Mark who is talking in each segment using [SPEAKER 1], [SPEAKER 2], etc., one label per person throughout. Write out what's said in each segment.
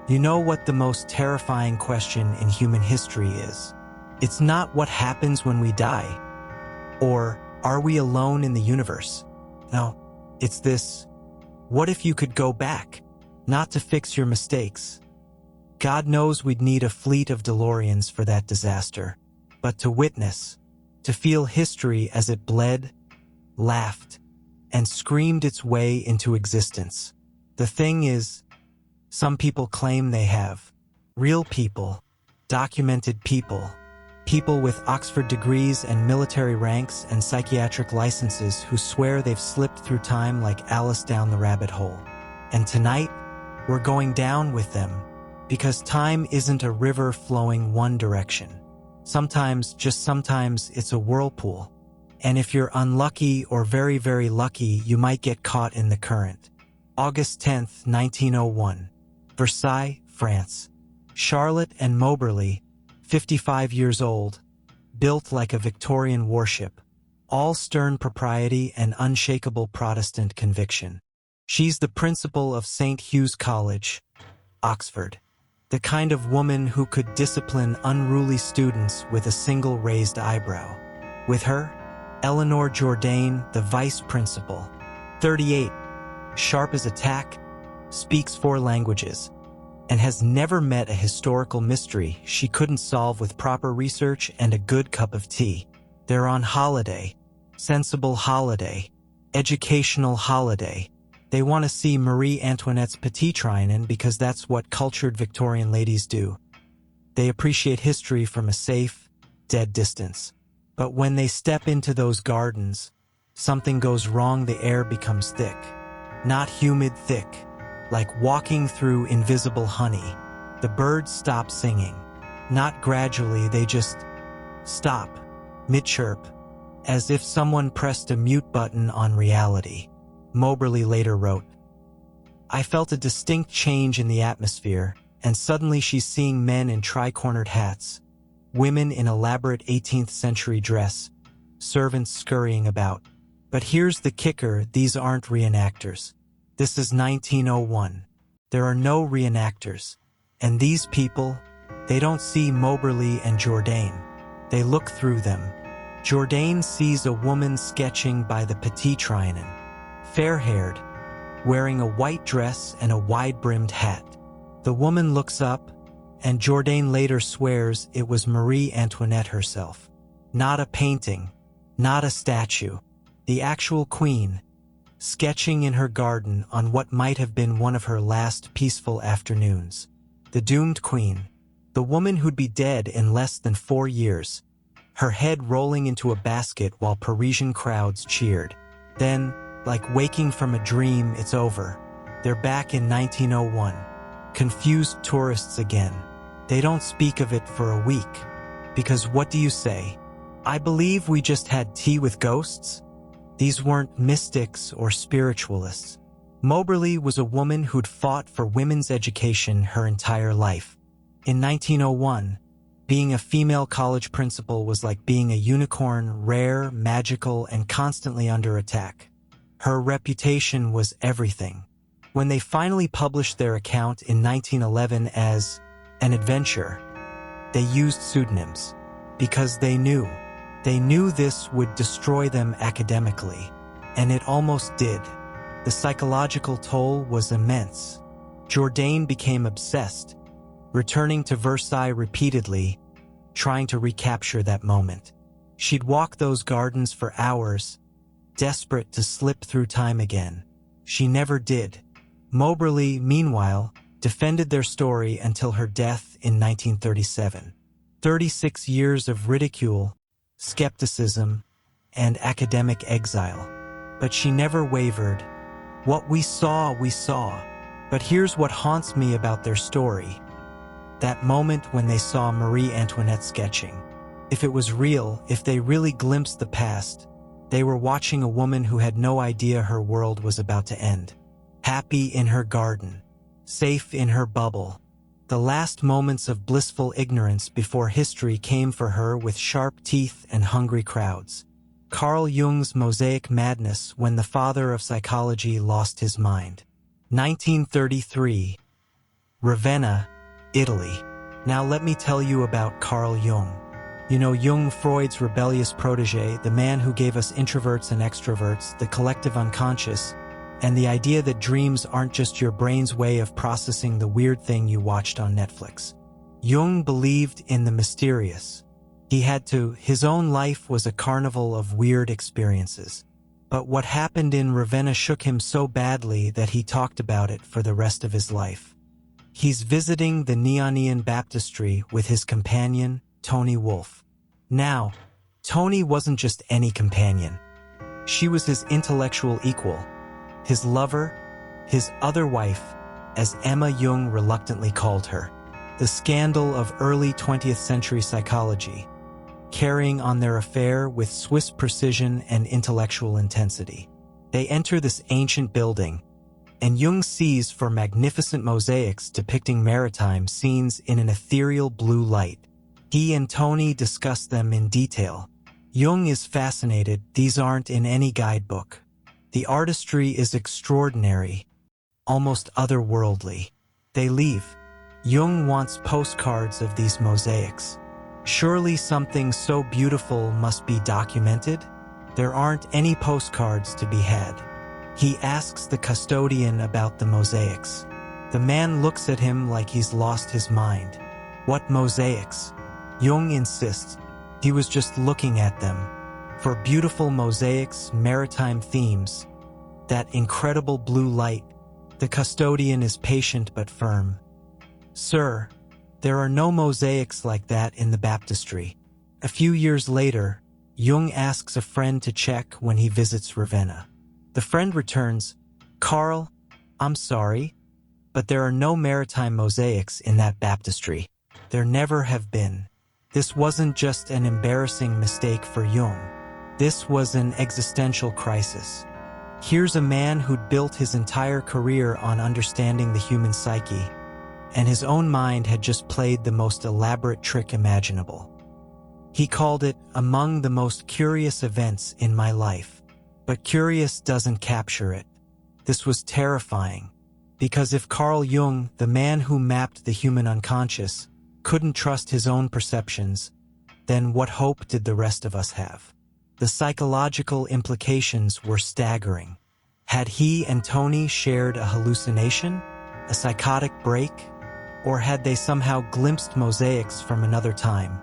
[SPEAKER 1] You know what the most terrifying question in human history is? It's not what happens when we die, or are we alone in the universe? No, it's this: what if you could go back? Not to fix your mistakes. God knows we'd need a fleet of DeLoreans for that disaster, but to witness, to feel history as it bled, laughed, and screamed its way into existence. The thing is, some people claim they have. Real people, documented people, people with Oxford degrees and military ranks and psychiatric licenses who swear they've slipped through time like Alice down the rabbit hole. And tonight, we're going down with them, because time isn't a river flowing one direction. Sometimes, just sometimes, it's a whirlpool. And if you're unlucky or very, very lucky, you might get caught in the current. August 10th, 1901. Versailles, France. Charlotte and Moberly, 55 years old, built like a Victorian warship, all stern propriety and unshakable Protestant conviction. She's the principal of St. Hugh's College, Oxford, the kind of woman who could discipline unruly students with a single raised eyebrow. With her, Eleanor Jourdain, the vice principal, 38, sharp as a tack, speaks 4 languages, and has never met a historical mystery she couldn't solve with proper research and a good cup of tea. They're on holiday, sensible holiday, educational holiday. They want to see Marie Antoinette's Petit Trianon because that's what cultured Victorian ladies do. They appreciate history from a safe, dead distance. But when they step into those gardens, something goes wrong. The air becomes thick. Not humid thick, like walking through invisible honey. The birds stop singing. Not gradually, they just stop, mid-chirp, as if someone pressed a mute button on reality. Moberly later wrote, "I felt a distinct change in the atmosphere, and suddenly she's seeing men in tri-cornered hats, women in elaborate 18th century dress, servants scurrying about. But here's the kicker, these aren't reenactors. This is 1901. There are no reenactors. And these people, they don't see Moberly and Jourdain. They look through them. Jourdain sees a woman sketching by the Petit Trianon, fair-haired, wearing a white dress and a wide-brimmed hat. The woman looks up, and Jourdain later swears it was Marie Antoinette herself. Not a painting, not a statue. The actual queen, sketching in her garden on what might have been one of her last peaceful afternoons. The doomed queen, the woman who'd be dead in less than 4 years, her head rolling into a basket while Parisian crowds cheered. Then, like waking from a dream, it's over. They're back in 1901. Confused tourists again. They don't speak of it for a week. Because what do you say? I believe we just had tea with ghosts? These weren't mystics or spiritualists. Moberly was a woman who'd fought for women's education her entire life. In 1901, being a female college principal was like being a unicorn, rare, magical, and constantly under attack. Her reputation was everything. When they finally published their account in 1911 as an adventure, they used pseudonyms because they knew this would destroy them academically, and it almost did. The psychological toll was immense. Jourdain became obsessed, returning to Versailles repeatedly, trying to recapture that moment. She'd walk those gardens for hours, desperate to slip through time again. She never did. Moberly, meanwhile, defended their story until her death in 1937. 36 years of ridicule, skepticism, and academic exile. But she never wavered. What we saw, we saw. But here's what haunts me about their story. That moment when they saw Marie Antoinette sketching. If it was real, if they really glimpsed the past, they were watching a woman who had no idea her world was about to end. Happy in her garden, safe in her bubble. The last moments of blissful ignorance before history came for her with sharp teeth and hungry crowds. Carl Jung's mosaic madness when the father of psychology lost his mind. 1933. Ravenna, Italy. Now let me tell you about Carl Jung. You know, Jung, Freud's rebellious protege, the man who gave us introverts and extroverts, the collective unconscious, and the idea that dreams aren't just your brain's way of processing the weird thing you watched on Netflix. Jung believed in the mysterious. His own life was a carnival of weird experiences. But what happened in Ravenna shook him so badly that he talked about it for the rest of his life. He's visiting the Neonean baptistry with his companion, Toni Wolff. Now, Toni wasn't just any companion. She was his intellectual equal, his lover, his other wife, as Emma Jung reluctantly called her. The scandal of early 20th century psychology, carrying on their affair with Swiss precision and intellectual intensity. They enter this ancient building, and Jung sees for magnificent mosaics depicting maritime scenes in an ethereal blue light. He and Toni discuss them in detail. Jung is fascinated. These aren't in any guidebook. The artistry is extraordinary, almost otherworldly. They leave. Jung wants postcards of these mosaics. Surely something so beautiful must be documented? There aren't any postcards to be had. He asks the custodian about the mosaics. The man looks at him like he's lost his mind. What mosaics? Jung insists. He was just looking at them. For beautiful mosaics, maritime themes, that incredible blue light, the custodian is patient but firm. Sir, there are no mosaics like that in the baptistry. A few years later, Jung asks a friend to check when he visits Ravenna. The friend returns, "Carl, I'm sorry, but there are no maritime mosaics in that baptistry. There never have been." This wasn't just an embarrassing mistake for Jung. This was an existential crisis. Here's a man who'd built his entire career on understanding the human psyche, and his own mind had just played the most elaborate trick imaginable. He called it among the most curious events in my life. But curious doesn't capture it. This was terrifying, because if Carl Jung, the man who mapped the human unconscious, couldn't trust his own perceptions, then what hope did the rest of us have? The psychological implications were staggering. Had he and Toni shared a hallucination, a psychotic break, or had they somehow glimpsed mosaics from another time?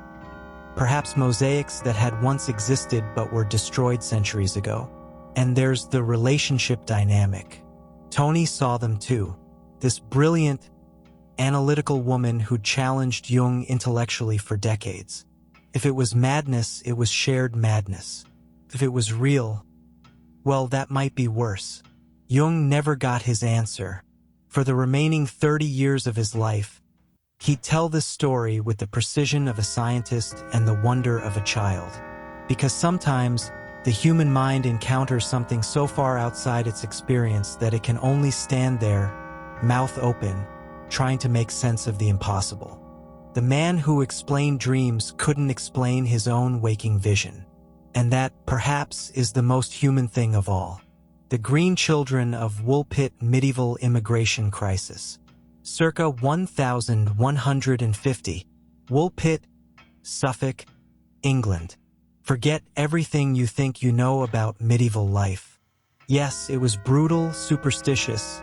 [SPEAKER 1] Perhaps mosaics that had once existed but were destroyed centuries ago. And there's the relationship dynamic. Toni saw them too. This brilliant, analytical woman who challenged Jung intellectually for decades. If it was madness, it was shared madness. If it was real, well, that might be worse. Jung never got his answer. For the remaining 30 years of his life, he'd tell this story with the precision of a scientist and the wonder of a child. Because sometimes, the human mind encounters something so far outside its experience that it can only stand there, mouth open, trying to make sense of the impossible. The man who explained dreams couldn't explain his own waking vision. And that, perhaps, is the most human thing of all. The green children of Woolpit medieval immigration crisis. Circa 1150. Woolpit, Suffolk, England. Forget everything you think you know about medieval life. Yes, it was brutal, superstitious,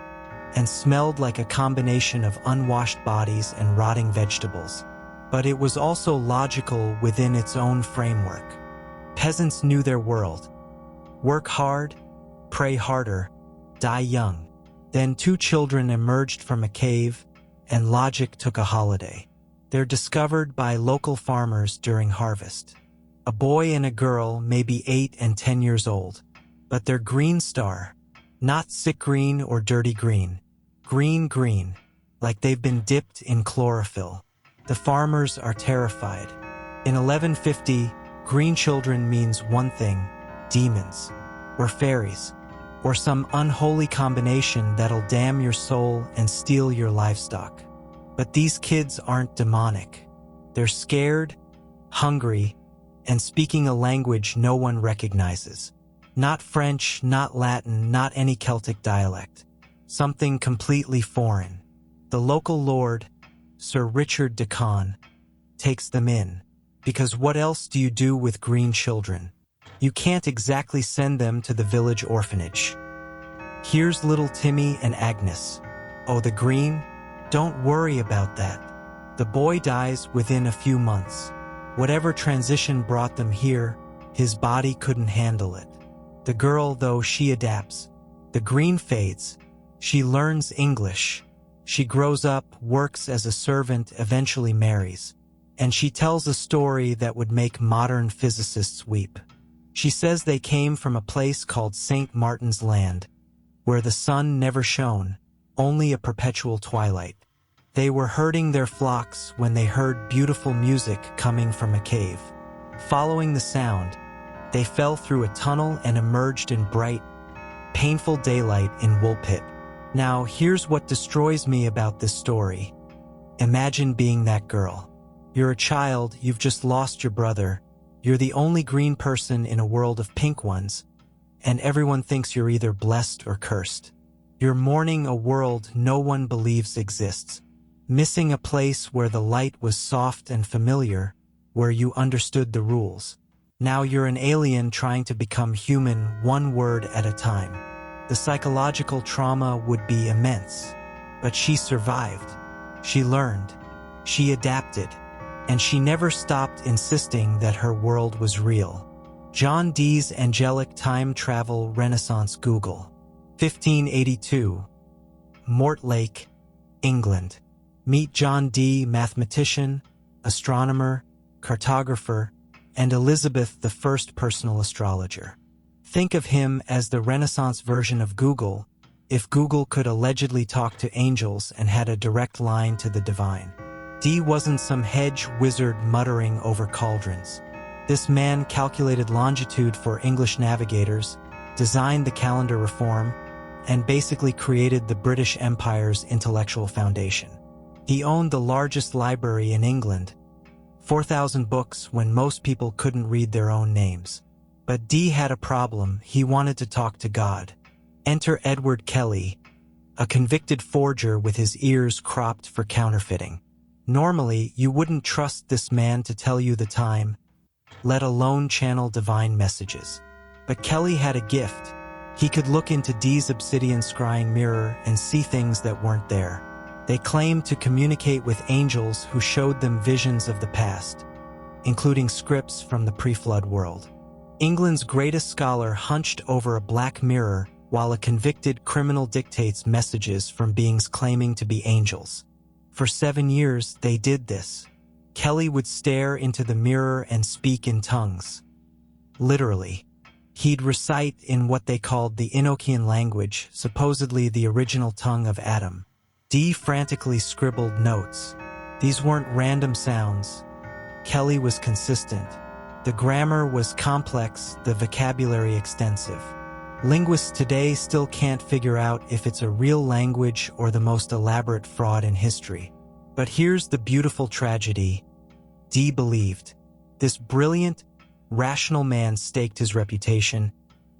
[SPEAKER 1] and smelled like a combination of unwashed bodies and rotting vegetables. But it was also logical within its own framework. Peasants knew their world. Work hard, pray harder, die young. Then 2 children emerged from a cave, and logic took a holiday. They're discovered by local farmers during harvest. A boy and a girl, maybe 8 and 10 years old, but they're green star, not sick green or dirty green. Green, like they've been dipped in chlorophyll. The farmers are terrified. In 1150, green children means one thing: demons, or fairies, or some unholy combination that'll damn your soul and steal your livestock. But these kids aren't demonic. They're scared, hungry, and speaking a language no one recognizes. Not French, not Latin, not any Celtic dialect. Something completely foreign. The local lord, Sir Richard de Con, takes them in. Because what else do you do with green children? You can't exactly send them to the village orphanage. Here's little Timmy and Agnes. Oh, the green? Don't worry about that. The boy dies within a few months. Whatever transition brought them here, his body couldn't handle it. The girl, though, she adapts. The green fades. She learns English. She grows up, works as a servant, eventually marries. And she tells a story that would make modern physicists weep. She says they came from a place called St. Martin's Land, where the sun never shone, only a perpetual twilight. They were herding their flocks when they heard beautiful music coming from a cave. Following the sound, they fell through a tunnel and emerged in bright, painful daylight in Woolpit. Now, here's what destroys me about this story. Imagine being that girl. You're a child, you've just lost your brother, you're the only green person in a world of pink ones, and everyone thinks you're either blessed or cursed. You're mourning a world no one believes exists, missing a place where the light was soft and familiar, where you understood the rules. Now you're an alien trying to become human one word at a time. The psychological trauma would be immense, but she survived. She learned. She adapted. And she never stopped insisting that her world was real. John Dee's Angelic Time Travel Renaissance Google. 1582. Mortlake, England. Meet John Dee, mathematician, astronomer, cartographer, and Elizabeth the first personal astrologer. Think of him as the Renaissance version of Google, if Google could allegedly talk to angels and had a direct line to the divine. Dee wasn't some hedge wizard muttering over cauldrons. This man calculated longitude for English navigators, designed the calendar reform, and basically created the British Empire's intellectual foundation. He owned the largest library in England, 4,000 books when most people couldn't read their own names. But Dee had a problem. He wanted to talk to God. Enter Edward Kelly, a convicted forger with his ears cropped for counterfeiting. Normally, you wouldn't trust this man to tell you the time, let alone channel divine messages. But Kelly had a gift. He could look into Dee's obsidian scrying mirror and see things that weren't there. They claimed to communicate with angels who showed them visions of the past, including scripts from the pre-flood world. England's greatest scholar hunched over a black mirror while a convicted criminal dictates messages from beings claiming to be angels. For 7 years, they did this. Kelly would stare into the mirror and speak in tongues. Literally. He'd recite in what they called the Enochian language, supposedly the original tongue of Adam. Dee frantically scribbled notes. These weren't random sounds. Kelly was consistent. The grammar was complex, the vocabulary extensive. Linguists today still can't figure out if it's a real language or the most elaborate fraud in history. But here's the beautiful tragedy. Dee believed. This brilliant, rational man staked his reputation,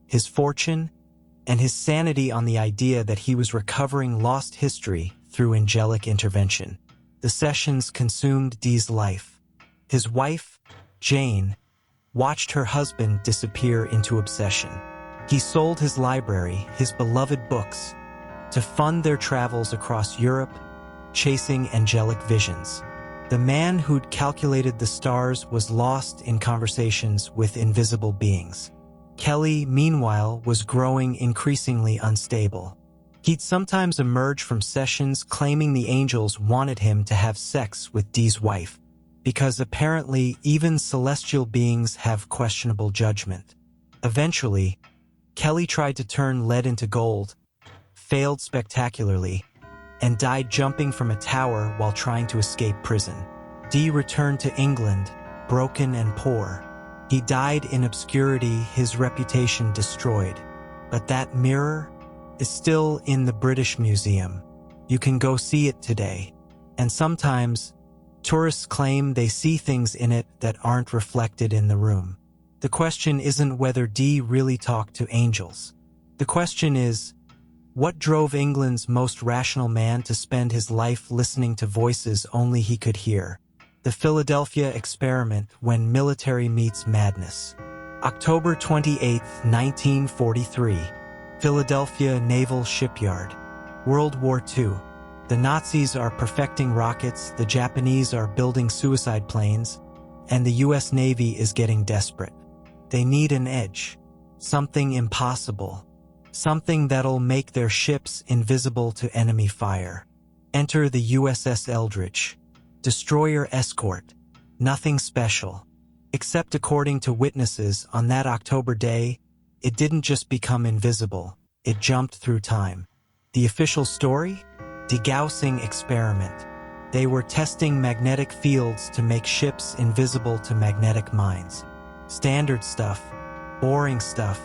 [SPEAKER 1] his fortune, and his sanity on the idea that he was recovering lost history through angelic intervention. The sessions consumed Dee's life. His wife, Jane, watched her husband disappear into obsession. He sold his library, his beloved books, to fund their travels across Europe, chasing angelic visions. The man who'd calculated the stars was lost in conversations with invisible beings. Kelly, meanwhile, was growing increasingly unstable. He'd sometimes emerge from sessions claiming the angels wanted him to have sex with Dee's wife, because apparently even celestial beings have questionable judgment. Eventually, Kelly tried to turn lead into gold, failed spectacularly, and died jumping from a tower while trying to escape prison. Dee returned to England, broken and poor. He died in obscurity, his reputation destroyed. But that mirror is still in the British Museum. You can go see it today. And sometimes, tourists claim they see things in it that aren't reflected in the room. The question isn't whether Dee really talked to angels. The question is, What drove England's most rational man to spend his life listening to voices only he could hear? The Philadelphia Experiment, when military meets madness. October 28, 1943. Philadelphia Naval Shipyard. World War II. The Nazis are perfecting rockets, the Japanese are building suicide planes, and the U.S. Navy is getting desperate. They need an edge. Something impossible. Something that'll make their ships invisible to enemy fire. Enter the USS Eldridge. Destroyer escort. Nothing special. Except according to witnesses, on that October day, it didn't just become invisible, it jumped through time. The official story? Degaussing experiment. They were testing magnetic fields to make ships invisible to magnetic mines. Standard stuff. Boring stuff.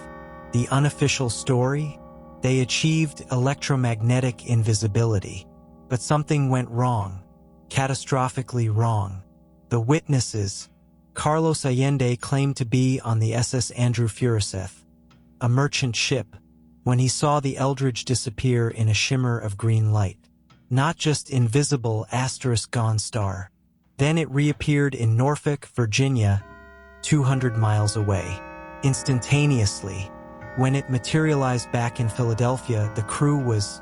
[SPEAKER 1] The unofficial story? They achieved electromagnetic invisibility. But something went wrong. Catastrophically wrong. The witnesses. Carlos Allende claimed to be on the SS Andrew Furuseth, a merchant ship, when he saw the Eldridge disappear in a shimmer of green light. Not just invisible *gone star. Then it reappeared in Norfolk, Virginia, 200 miles away. Instantaneously. When it materialized back in Philadelphia, the crew was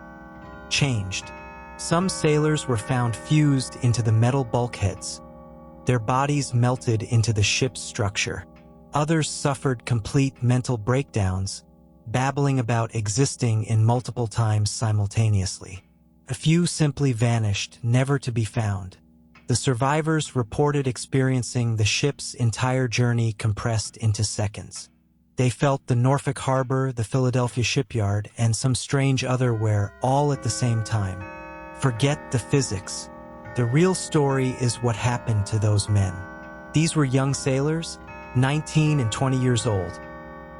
[SPEAKER 1] changed. Some sailors were found fused into the metal bulkheads. Their bodies melted into the ship's structure. Others suffered complete mental breakdowns, babbling about existing in multiple times simultaneously. A few simply vanished, never to be found. The survivors reported experiencing the ship's entire journey compressed into seconds. They felt the Norfolk Harbor, the Philadelphia shipyard, and some strange other where all at the same time. Forget the physics. The real story is what happened to those men. These were young sailors, 19 and 20 years old.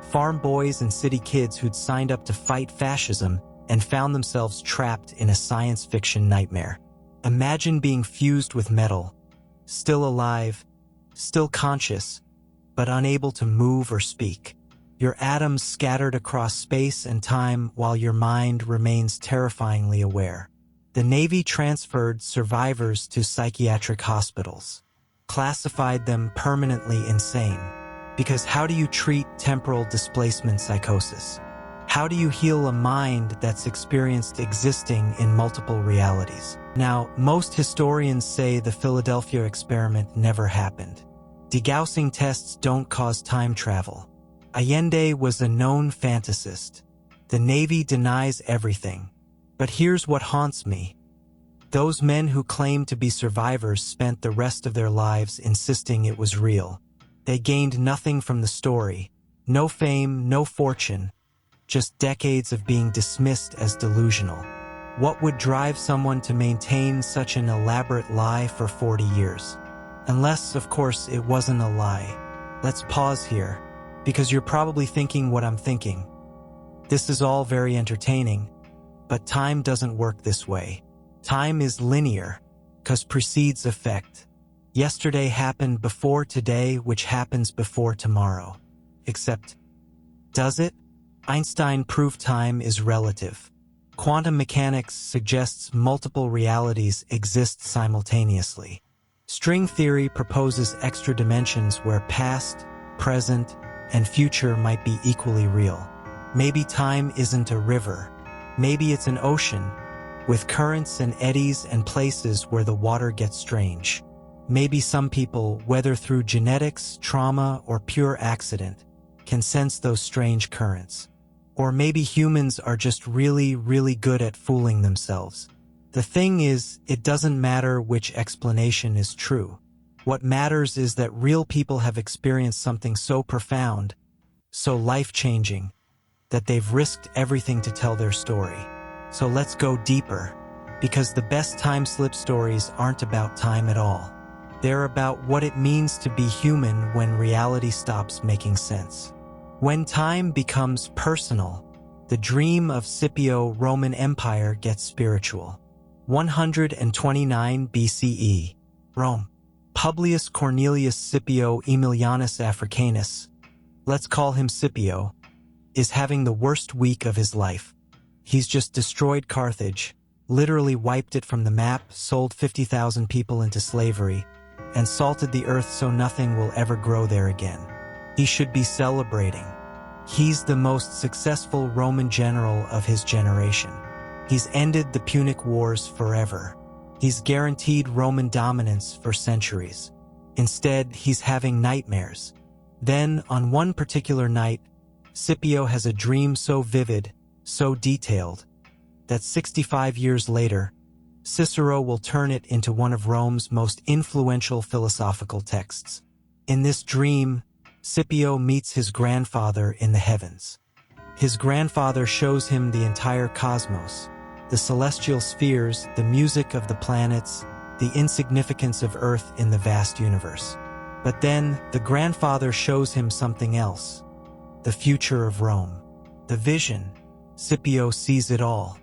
[SPEAKER 1] Farm boys and city kids who'd signed up to fight fascism and found themselves trapped in a science fiction nightmare. Imagine being fused with metal, still alive, still conscious, but unable to move or speak. Your atoms scattered across space and time while your mind remains terrifyingly aware. The Navy transferred survivors to psychiatric hospitals, classified them permanently insane. Because how do you treat temporal displacement psychosis? How do you heal a mind that's experienced existing in multiple realities? Now, most historians say the Philadelphia experiment never happened. Degaussing tests don't cause time travel. Allende was a known fantasist. The Navy denies everything. But here's what haunts me. Those men who claim to be survivors spent the rest of their lives insisting it was real. They gained nothing from the story. No fame, no fortune. Just decades of being dismissed as delusional. What would drive someone to maintain such an elaborate lie for 40 years? Unless, of course, it wasn't a lie. Let's pause here, because you're probably thinking what I'm thinking. This is all very entertaining, but time doesn't work this way. Time is linear, cause precedes effect. Yesterday happened before today, which happens before tomorrow. Except, does it? Einstein proved time is relative. Quantum mechanics suggests multiple realities exist simultaneously. String theory proposes extra dimensions where past, present, and future might be equally real. Maybe time isn't a river. Maybe it's an ocean, with currents and eddies and places where the water gets strange. Maybe some people, whether through genetics, trauma, or pure accident, can sense those strange currents. Or maybe humans are just really, really good at fooling themselves. The thing is, it doesn't matter which explanation is true. What matters is that real people have experienced something so profound, so life-changing, that they've risked everything to tell their story. So let's go deeper, because the best time-slip stories aren't about time at all. They're about what it means to be human when reality stops making sense. When time becomes personal, the dream of Scipio Roman Empire gets spiritual. 129 BCE, Rome. Publius Cornelius Scipio Aemilianus Africanus, let's call him Scipio, is having the worst week of his life. He's just destroyed Carthage, literally wiped it from the map, sold 50,000 people into slavery, and salted the earth so nothing will ever grow there again. He should be celebrating. He's the most successful Roman general of his generation. He's ended the Punic Wars forever. He's guaranteed Roman dominance for centuries. Instead, he's having nightmares. Then, on one particular night, Scipio has a dream so vivid, so detailed, that 65 years later, Cicero will turn it into one of Rome's most influential philosophical texts. In this dream, Scipio meets his grandfather in the heavens. His grandfather shows him the entire cosmos, the celestial spheres, the music of the planets, the insignificance of Earth in the vast universe. But then, the grandfather shows him something else, the future of Rome. The vision, Scipio sees it all.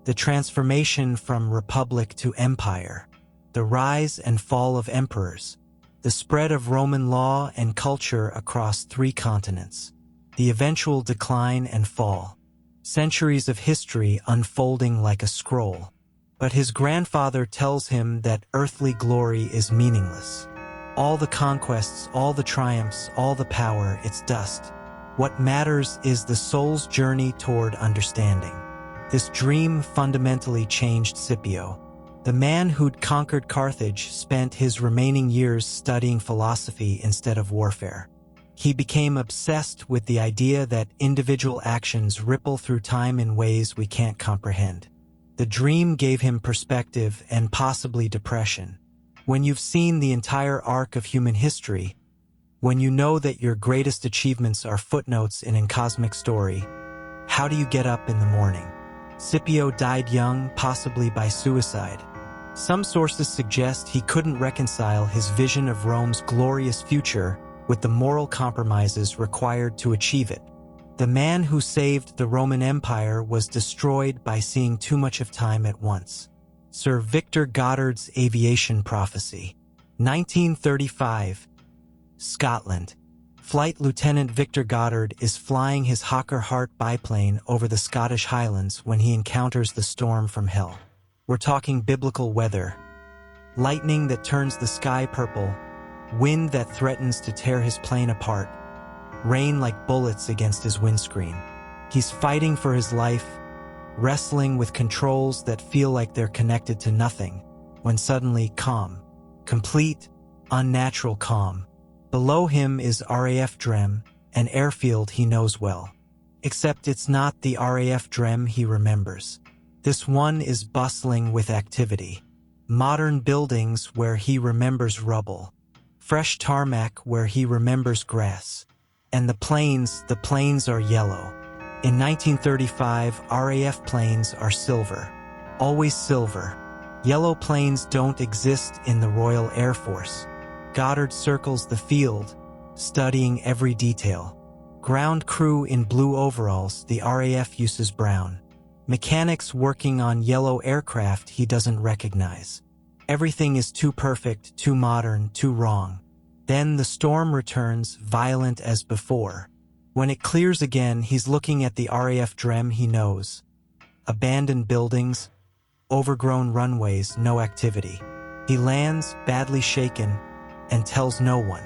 [SPEAKER 1] The transformation from republic to empire, the rise and fall of emperors, the spread of Roman law and culture across 3 continents, the eventual decline and fall, centuries of history unfolding like a scroll. But his grandfather tells him that earthly glory is meaningless. All the conquests, all the triumphs, all the power, it's dust. What matters is the soul's journey toward understanding. This dream fundamentally changed Scipio. The man who'd conquered Carthage spent his remaining years studying philosophy instead of warfare. He became obsessed with the idea that individual actions ripple through time in ways we can't comprehend. The dream gave him perspective and possibly depression. When you've seen the entire arc of human history, when you know that your greatest achievements are footnotes in a cosmic story, how do you get up in the morning? Scipio died young, possibly by suicide. Some sources suggest he couldn't reconcile his vision of Rome's glorious future with the moral compromises required to achieve it. The man who saved the Roman Empire was destroyed by seeing too much of time at once. Sir Victor Goddard's Aviation Prophecy. 1935. Scotland. Flight Lieutenant Victor Goddard is flying his Hawker Hart biplane over the Scottish Highlands when he encounters the storm from hell. We're talking biblical weather. Lightning that turns the sky purple, wind that threatens to tear his plane apart, rain like bullets against his windscreen. He's fighting for his life, wrestling with controls that feel like they're connected to nothing, when suddenly calm. Complete, unnatural calm. Below him is RAF Drem, an airfield he knows well. Except it's not the RAF Drem he remembers. This one is bustling with activity. Modern buildings where he remembers rubble. Fresh tarmac where he remembers grass. And the planes are yellow. In 1935, RAF planes are silver. Always silver. Yellow planes don't exist in the Royal Air Force. Goddard circles the field, studying every detail. Ground crew in blue overalls, the RAF uses brown. Mechanics working on yellow aircraft he doesn't recognize. Everything is too perfect, too modern, too wrong. Then the storm returns, violent as before. When it clears again, he's looking at the RAF Drem he knows. Abandoned buildings, overgrown runways, no activity. He lands, badly shaken, and tells no one.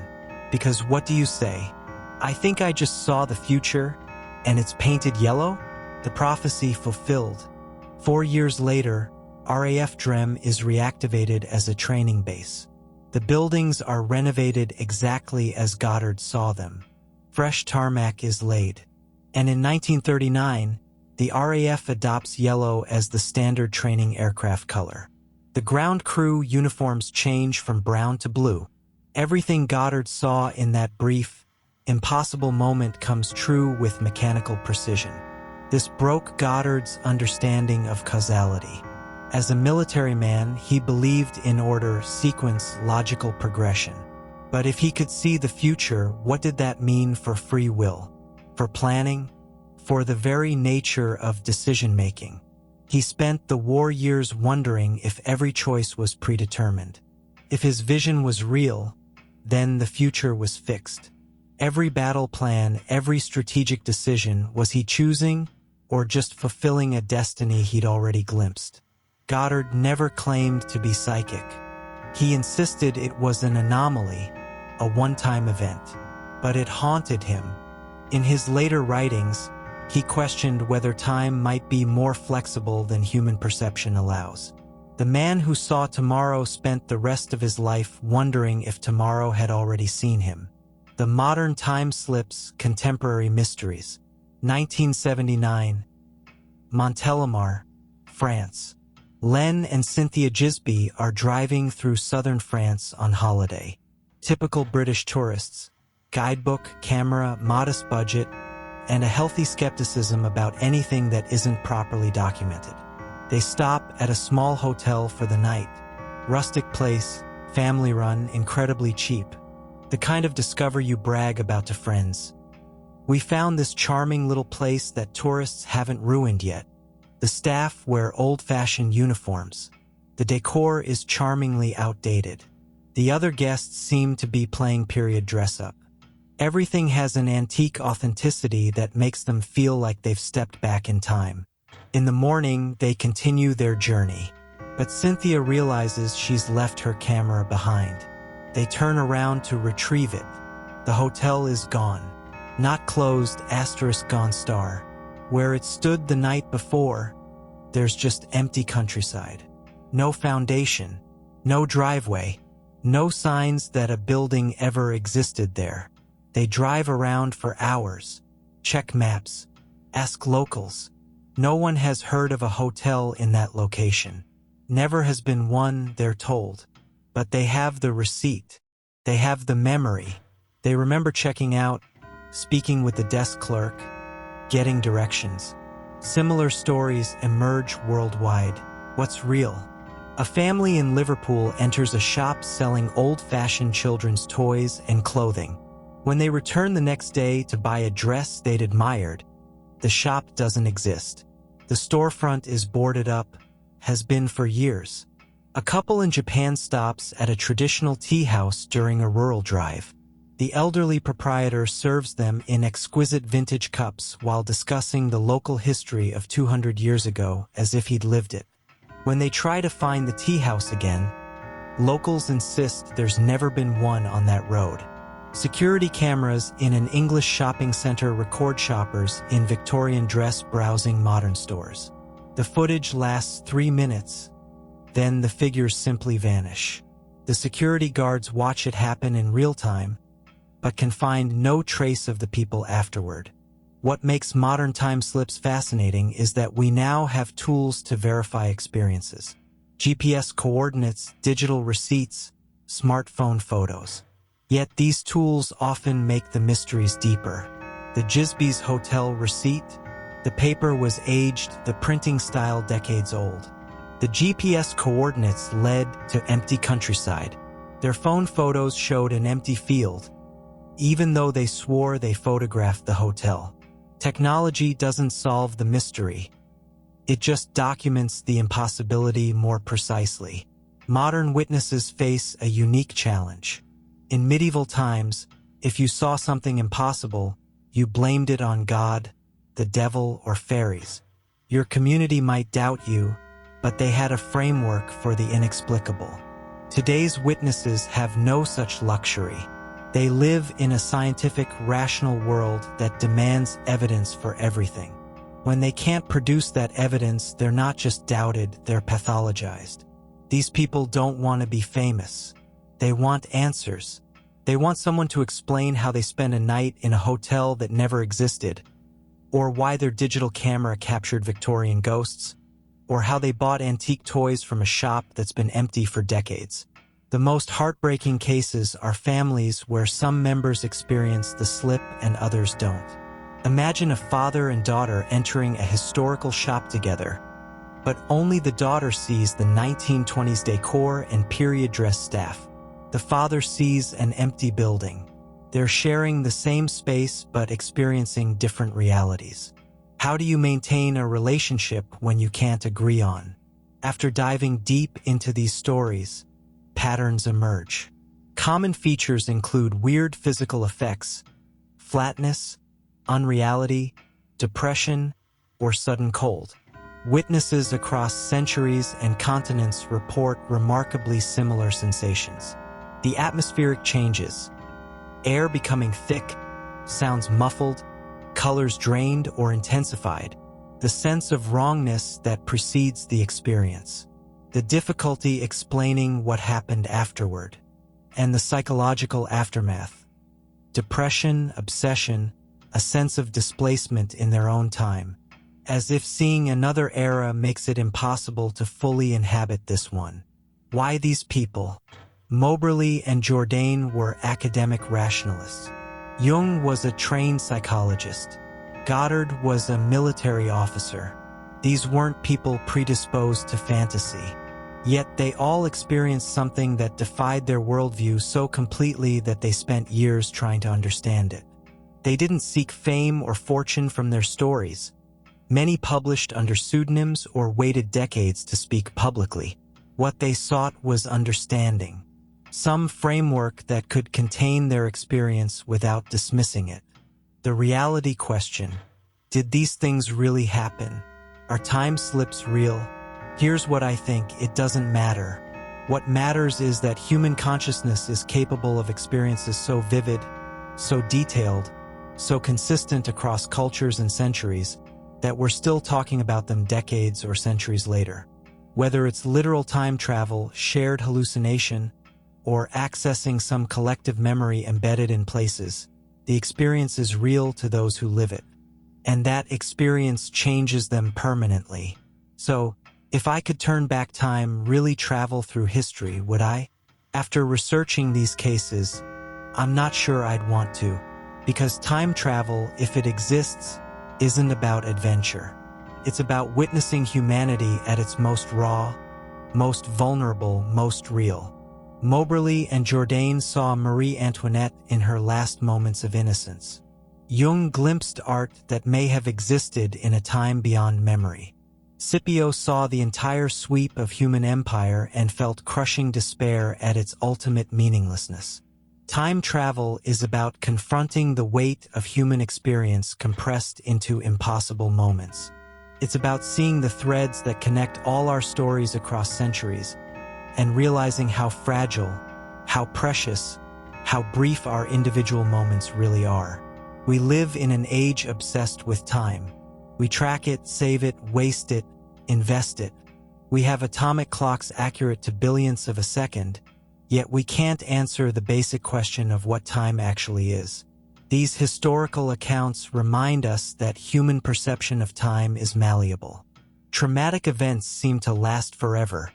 [SPEAKER 1] Because what do you say? I think I just saw the future, and it's painted yellow? The prophecy fulfilled. 4 years later, RAF Drem is reactivated as a training base. The buildings are renovated exactly as Goddard saw them. Fresh tarmac is laid. And in 1939, the RAF adopts yellow as the standard training aircraft color. The ground crew uniforms change from brown to blue. Everything Goddard saw in that brief, impossible moment comes true with mechanical precision. This broke Goddard's understanding of causality. As a military man, he believed in order, sequence, logical progression. But if he could see the future, what did that mean for free will? For planning? For the very nature of decision-making? He spent the war years wondering if every choice was predetermined. If his vision was real, then the future was fixed. Every battle plan, every strategic decision, was he choosing, or just fulfilling a destiny he'd already glimpsed. Goddard never claimed to be psychic. He insisted it was an anomaly, a one-time event. But it haunted him. In his later writings, he questioned whether time might be more flexible than human perception allows. The man who saw tomorrow spent the rest of his life wondering if tomorrow had already seen him. The Modern Time Slips, Contemporary Mysteries. 1979. Montélimar, France. Len and Cynthia Gisby are driving through southern France on holiday. Typical British tourists. Guidebook, camera, modest budget, and a healthy skepticism about anything that isn't properly documented. They stop at a small hotel for the night. Rustic place, family-run, incredibly cheap. The kind of discovery you brag about to friends. We found this charming little place that tourists haven't ruined yet. The staff wear old-fashioned uniforms. The decor is charmingly outdated. The other guests seem to be playing period dress-up. Everything has an antique authenticity that makes them feel like they've stepped back in time. In the morning, they continue their journey. But Cynthia realizes she's left her camera behind. They turn around to retrieve it. The hotel is gone. Not closed, * gone star. Where it stood the night before, there's just empty countryside. No foundation, no driveway, no signs that a building ever existed there. They drive around for hours, check maps, ask locals. No one has heard of a hotel in that location. Never has been one, they're told. But they have the receipt. They have the memory. They remember checking out, speaking with the desk clerk, getting directions. Similar stories emerge worldwide. What's real? A family in Liverpool enters a shop selling old-fashioned children's toys and clothing. When they return the next day to buy a dress they'd admired, the shop doesn't exist. The storefront is boarded up, has been for years. A couple in Japan stops at a traditional tea house during a rural drive. The elderly proprietor serves them in exquisite vintage cups while discussing the local history of 200 years ago as if he'd lived it. When they try to find the tea house again, locals insist there's never been one on that road. Security cameras in an English shopping center record shoppers in Victorian dress browsing modern stores. The footage lasts 3 minutes. Then the figures simply vanish. The security guards watch it happen in real time, but can find no trace of the people afterward. What makes modern time slips fascinating is that we now have tools to verify experiences. GPS coordinates, digital receipts, smartphone photos. Yet these tools often make the mysteries deeper. The Gisby's hotel receipt? The paper was aged, the printing style decades old. The GPS coordinates led to empty countryside. Their phone photos showed an empty field, even though they swore they photographed the hotel. Technology doesn't solve the mystery. It just documents the impossibility more precisely. Modern witnesses face a unique challenge. In medieval times, if you saw something impossible, you blamed it on God, the devil, or fairies. Your community might doubt you, but they had a framework for the inexplicable. Today's witnesses have no such luxury. They live in a scientific, rational world that demands evidence for everything. When they can't produce that evidence, they're not just doubted, they're pathologized. These people don't want to be famous. They want answers. They want someone to explain how they spent a night in a hotel that never existed, or why their digital camera captured Victorian ghosts, or how they bought antique toys from a shop that's been empty for decades. The most heartbreaking cases are families where some members experience the slip and others don't. Imagine a father and daughter entering a historical shop together, but only the daughter sees the 1920s decor and period dress staff. The father sees an empty building. They're sharing the same space but experiencing different realities. How do you maintain a relationship when you can't agree on? After diving deep into these stories, patterns emerge. Common features include weird physical effects, flatness, unreality, depression, or sudden cold. Witnesses across centuries and continents report remarkably similar sensations. The atmospheric changes, air becoming thick, sounds muffled, colors drained or intensified, the sense of wrongness that precedes the experience, the difficulty explaining what happened afterward, and the psychological aftermath, depression, obsession, a sense of displacement in their own time, as if seeing another era makes it impossible to fully inhabit this one. Why these people? Moberly and Jourdain were academic rationalists. Jung was a trained psychologist. Goddard was a military officer. These weren't people predisposed to fantasy. Yet they all experienced something that defied their worldview so completely that they spent years trying to understand it. They didn't seek fame or fortune from their stories. Many published under pseudonyms or waited decades to speak publicly. What they sought was understanding, some framework that could contain their experience without dismissing it. The reality question: did these things really happen? Are time slips real? Here's what I think: it doesn't matter. What matters is that human consciousness is capable of experiences so vivid, so detailed, so consistent across cultures and centuries, that we're still talking about them decades or centuries later. Whether it's literal time travel, shared hallucination, or accessing some collective memory embedded in places, the experience is real to those who live it. And that experience changes them permanently. So, if I could turn back time, really travel through history, would I? After researching these cases, I'm not sure I'd want to, because time travel, if it exists, isn't about adventure. It's about witnessing humanity at its most raw, most vulnerable, most real. Moberly and Jourdain saw Marie Antoinette in her last moments of innocence. Jung glimpsed art that may have existed in a time beyond memory. Scipio saw the entire sweep of human empire and felt crushing despair at its ultimate meaninglessness. Time travel is about confronting the weight of human experience compressed into impossible moments. It's about seeing the threads that connect all our stories across centuries and realizing how fragile, how precious, how brief our individual moments really are. We live in an age obsessed with time. We track it, save it, waste it, invest it. We have atomic clocks accurate to billionths of a second, yet we can't answer the basic question of what time actually is. These historical accounts remind us that human perception of time is malleable. Traumatic events seem to last forever.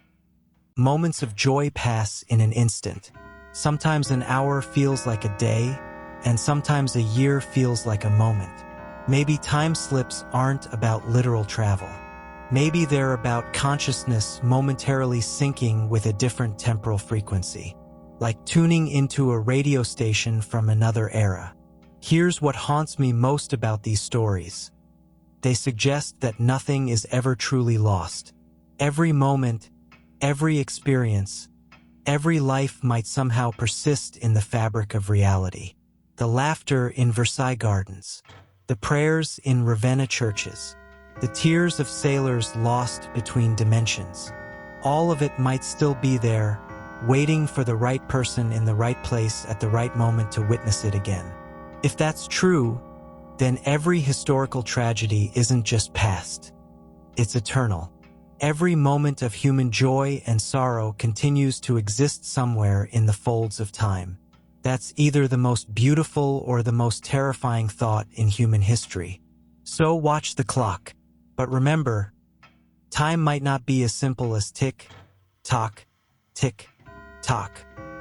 [SPEAKER 1] Moments of joy pass in an instant. Sometimes an hour feels like a day, and sometimes a year feels like a moment. Maybe time slips aren't about literal travel. Maybe they're about consciousness momentarily syncing with a different temporal frequency, like tuning into a radio station from another era. Here's what haunts me most about these stories. They suggest that nothing is ever truly lost. Every moment, every experience, every life might somehow persist in the fabric of reality. The laughter in Versailles Gardens, the prayers in Ravenna churches, the tears of sailors lost between dimensions. All of it might still be there, waiting for the right person in the right place at the right moment to witness it again. If that's true, then every historical tragedy isn't just past. It's eternal. Every moment of human joy and sorrow continues to exist somewhere in the folds of time. That's either the most beautiful or the most terrifying thought in human history. So watch the clock. But remember, time might not be as simple as tick, tock, tick, tock.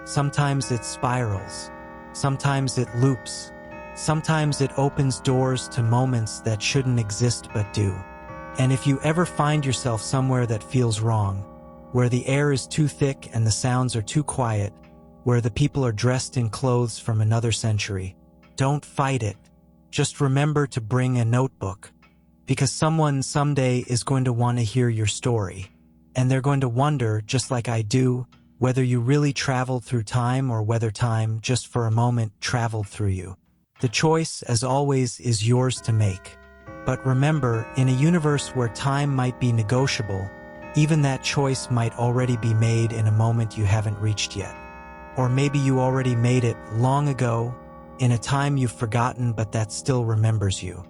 [SPEAKER 1] Sometimes it spirals. Sometimes it loops. Sometimes it opens doors to moments that shouldn't exist but do. And if you ever find yourself somewhere that feels wrong, where the air is too thick and the sounds are too quiet, where the people are dressed in clothes from another century, don't fight it. Just remember to bring a notebook. Because someone someday is going to want to hear your story. And they're going to wonder, just like I do, whether you really traveled through time or whether time, just for a moment, traveled through you. The choice, as always, is yours to make. But remember, in a universe where time might be negotiable, even that choice might already be made in a moment you haven't reached yet. Or maybe you already made it long ago, in a time you've forgotten but that still remembers you.